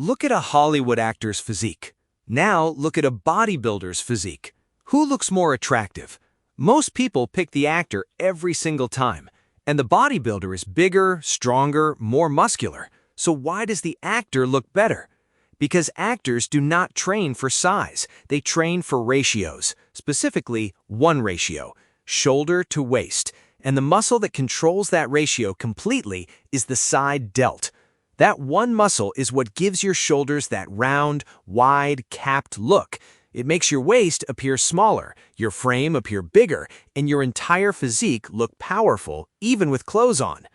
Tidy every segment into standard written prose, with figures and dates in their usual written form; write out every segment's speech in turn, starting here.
Look at a Hollywood actor's physique. Now look at a bodybuilder's physique. Who looks more attractive? Most people pick the actor every single time. And the bodybuilder is bigger, stronger, more muscular. So why does the actor look better? Because actors do not train for size. They train for ratios, specifically one ratio, shoulder to waist. And the muscle that controls that ratio completely is the side delt. That one muscle is what gives your shoulders that round, wide, capped look. It makes your waist appear smaller, your frame appear bigger, and your entire physique look powerful, even with clothes on.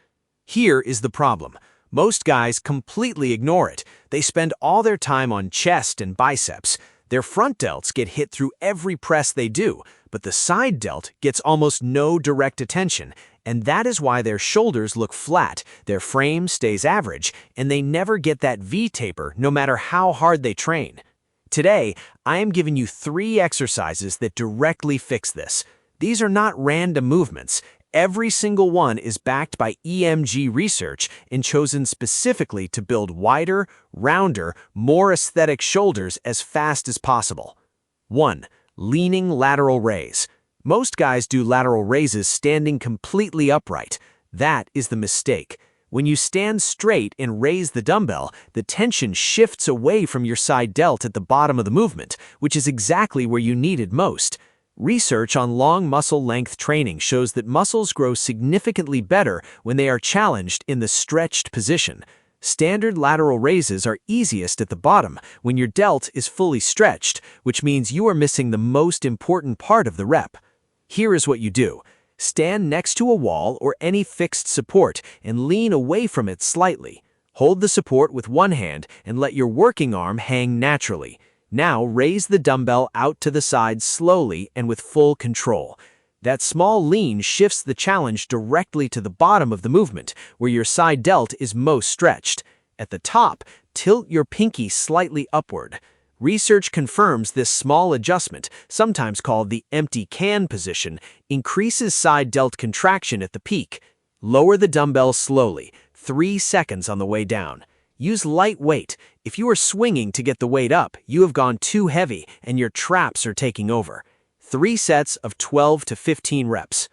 Here is the problem. Most guys completely ignore it. They spend all their time on chest and biceps. Their front delts get hit through every press they do, but the side delt gets almost no direct attention, and that is why their shoulders look flat, their frame stays average, and they never get that V-taper no matter how hard they train. Today, I am giving you 3 exercises that directly fix this. These are not random movements. Every single one is backed by EMG research and chosen specifically to build wider, rounder, more aesthetic shoulders as fast as possible. 1. Leaning lateral raise. Most guys do lateral raises standing completely upright. That is the mistake. When you stand straight and raise the dumbbell, the tension shifts away from your side delt at the bottom of the movement, which is exactly where you need it most. Research on long muscle length training shows that muscles grow significantly better when they are challenged in the stretched position. Standard lateral raises are easiest at the bottom when your delt is fully stretched, which means you are missing the most important part of the rep. Here is what you do. Stand next to a wall or any fixed support and lean away from it slightly. Hold the support with one hand and let your working arm hang naturally. Now raise the dumbbell out to the side slowly and with full control. That small lean shifts the challenge directly to the bottom of the movement, where your side delt is most stretched. At the top, tilt your pinky slightly upward. Research confirms this small adjustment, sometimes called the empty can position, increases side delt contraction at the peak. Lower the dumbbell slowly, 3 seconds on the way down. Use light weight. If you are swinging to get the weight up, you have gone too heavy and your traps are taking over. 3 sets of 12 to 15 reps.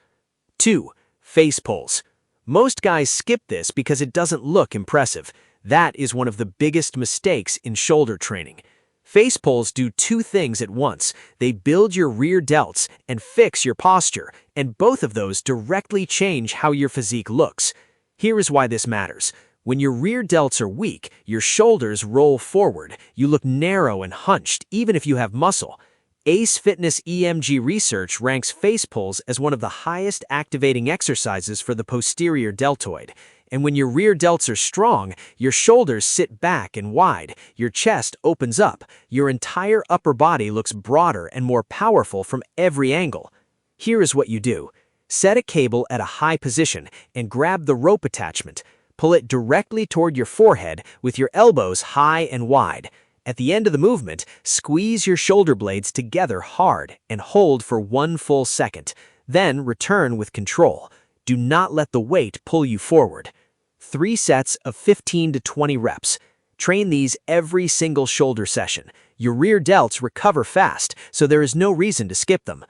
2. Face pulls. Most guys skip this because it doesn't look impressive. That is one of the biggest mistakes in shoulder training. Face pulls do 2 things at once. They build your rear delts and fix your posture, and both of those directly change how your physique looks. Here is why this matters. When your rear delts are weak, your shoulders roll forward. You look narrow and hunched, even if you have muscle. Ace Fitness EMG research ranks face pulls as one of the highest activating exercises for the posterior deltoid. And when your rear delts are strong, your shoulders sit back and wide, your chest opens up, your entire upper body looks broader and more powerful from every angle. Here is what you do. Set a cable at a high position and grab the rope attachment. Pull it directly toward your forehead with your elbows high and wide. At the end of the movement, squeeze your shoulder blades together hard and hold for 1 full second. Then return with control. Do not let the weight pull you forward. 3 sets of 15 to 20 reps. Train these every single shoulder session. Your rear delts recover fast, so there is no reason to skip them.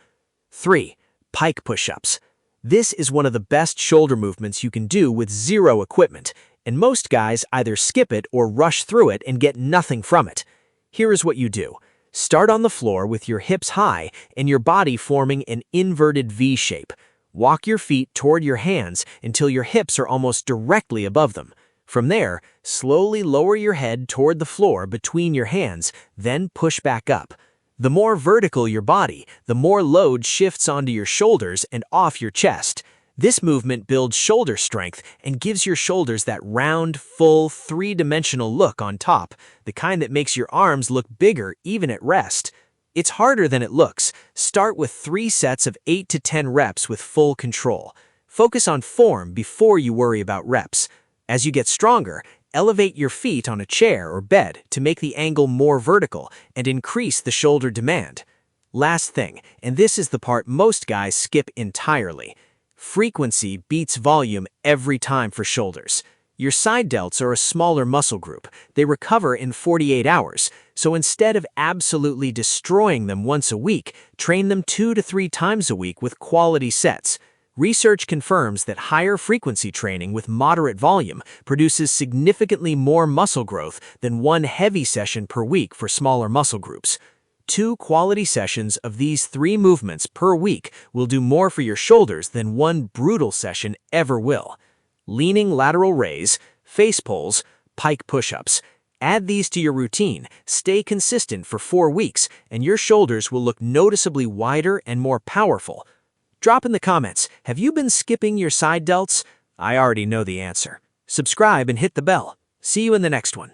3. Pike push-ups. This is one of the best shoulder movements you can do with 0 equipment, and most guys either skip it or rush through it and get nothing from it. Here is what you do. Start on the floor with your hips high and your body forming an inverted V shape. Walk your feet toward your hands until your hips are almost directly above them. From there, slowly lower your head toward the floor between your hands, then push back up. The more vertical your body, the more load shifts onto your shoulders and off your chest. This movement builds shoulder strength and gives your shoulders that round, full, 3-dimensional look on top, the kind that makes your arms look bigger even at rest. It's harder than it looks. Start with 3 sets of 8 to 10 reps with full control. Focus on form before you worry about reps. As you get stronger, elevate your feet on a chair or bed to make the angle more vertical and increase the shoulder demand. Last thing, and this is the part most guys skip entirely. Frequency beats volume every time for shoulders. Your side delts are a smaller muscle group. They recover in 48 hours, so instead of absolutely destroying them once a week, train them 2 to 3 times a week with quality sets. Research confirms that higher frequency training with moderate volume produces significantly more muscle growth than one heavy session per week for smaller muscle groups. 2 quality sessions of these 3 movements per week will do more for your shoulders than one brutal session ever will. Leaning lateral raise, face pulls, pike push-ups. Add these to your routine, stay consistent for 4 weeks, and your shoulders will look noticeably wider and more powerful. Drop in the comments, have you been skipping your side delts? I already know the answer. Subscribe and hit the bell. See you in the next one.